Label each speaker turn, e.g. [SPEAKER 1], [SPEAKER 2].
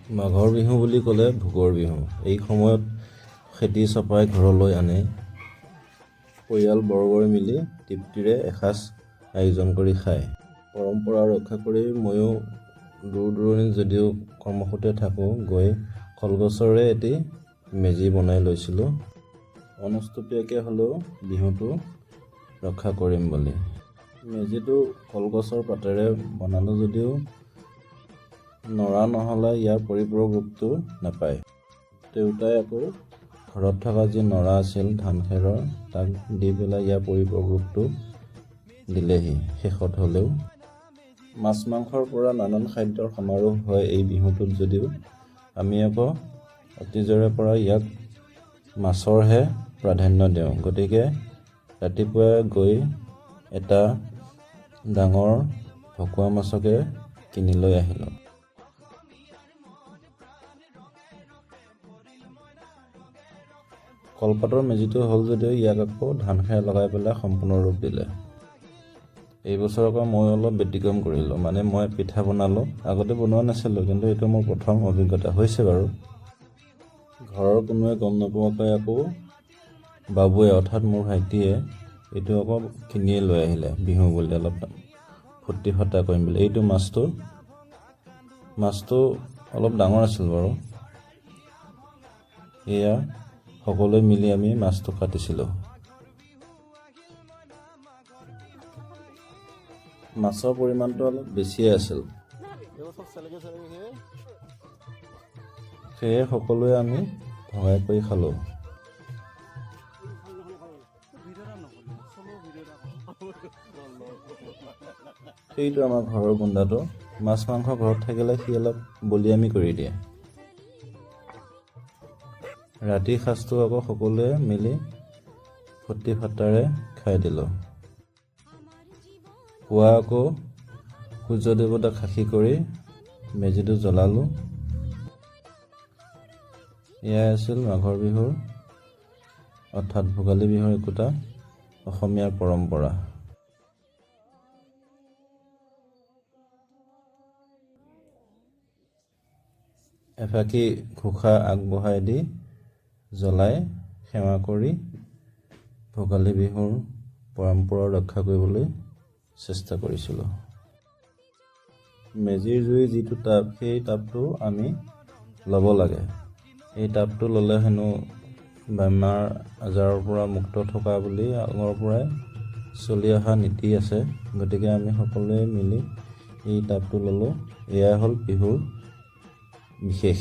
[SPEAKER 1] মাঘৰ বিহু বুলি ক'লে ভোগৰ বিহু। এই সময়ত খেতি চপাই ঘৰলৈ আনে। পৰিয়ালবৰ্গই মিলি তৃপ্তিৰে এসাঁজ আয়োজন কৰি খায়। পৰম্পৰা ৰক্ষা কৰি ময়ো দূৰ দূৰণিত যদিও কৰ্মসূত্ৰে থাকোঁ, গৈ কলগছৰে এটি মেজি বনাই লৈছিলোঁ। অনুষ্টুপীয়াকৈ হ'লেও বিহুটো ৰক্ষা কৰিম বুলি। মেজিটো কলগছৰ পাতেৰে বনালোঁ যদিও নৰা নহ'লে ইয়াৰ পৰিপূৰক ৰূপটো নাপায়। দেউতাই আকৌ ঘৰত থকা যি নৰা আছিল ধান খেৰৰ, তাক দি পেলাই ইয়াৰ পৰিপূৰক ৰূপটো দিলেহি শেষত হ'লেও। মাছ মাংসৰ পৰা নানান খাদ্যৰ সমাৰোহ হয় এই বিহুটোত যদিও আমি আকৌ অতীজৰে পৰা ইয়াক মাছৰহে প্ৰাধান্য দিওঁ। গতিকে ৰাতিপুৱাই গৈ এটা ডাঙৰ ভকুৱা মাছকে কিনি লৈ আহিলোঁ। কলপাতৰ মেজিটো হ'ল যদিও ইয়াক আকৌ ধান খেৰ লগাই পেলাই সম্পূৰ্ণ ৰূপ দিলে। এইবছৰ আকৌ মই অলপ ব্যতিক্ৰম কৰিলোঁ, মানে মই পিঠা বনালোঁ। আগতে বনোৱা নাছিলোঁ, কিন্তু এইটো মোৰ প্ৰথম অভিজ্ঞতা হৈছে বাৰু। ঘৰৰ কোনোৱে গম নোপোৱাকৈ আকৌ বাবুৱে অৰ্থাৎ মোৰ ভাইটিয়ে এইটো আকৌ কিনিয়ে লৈ আহিলে বিহু বুলি, অলপ ফূৰ্তি ফাৰ্তা কৰিম বুলি। এইটো মাছটো অলপ ডাঙৰ আছিল বাৰু। এয়া সকলোৱে মিলি আমি মাছটো কাটিছিলোঁ। মাছৰ পৰিমাণটো অলপ বেছিয়ে আছিল। সেয়ে সকলোৱে আমি ভগাই কৰি খালোঁ। সেইটো আমাৰ ঘৰৰ গুণ্ডাটো। মাছ মাংস ঘৰত থাকিলে সি অলপ বলিয়ামি কৰি দিয়ে। ৰাতিৰ সাঁজটো আকৌ সকলোৱে মিলি ফূৰ্তি ফাৰ্তাৰে খাই দিলোঁ। পুৱা আকৌ সূৰ্য দেৱতাক সাক্ষী কৰি মেজিটো জ্বলালোঁ। এয়াই আছিল মাঘৰ বিহুৰ অৰ্থাৎ ভোগালী বিহুৰ একোটা অসমীয়াৰ পৰম্পৰা। এফাকি ঘোষা আগবঢ়াই দি জ্বলাই সেৱা কৰি ভোগালী বিহুৰ পৰম্পৰা ৰক্ষা কৰিবলৈ চেষ্টা কৰিছিলোঁ। মেজিৰ জুইৰ যিটো তাপ, সেই তাপটো আমি ল'ব লাগে। এই তাপটো ল'লে হেনো বেমাৰ আজাৰৰ পৰা মুক্ত থকা বুলি আগৰ পৰাই চলি অহা নীতি আছে। গতিকে আমি সকলোৱে মিলি এই তাপটো ল'লোঁ। এয়াই হ'ল বিহুৰ বিশেষ।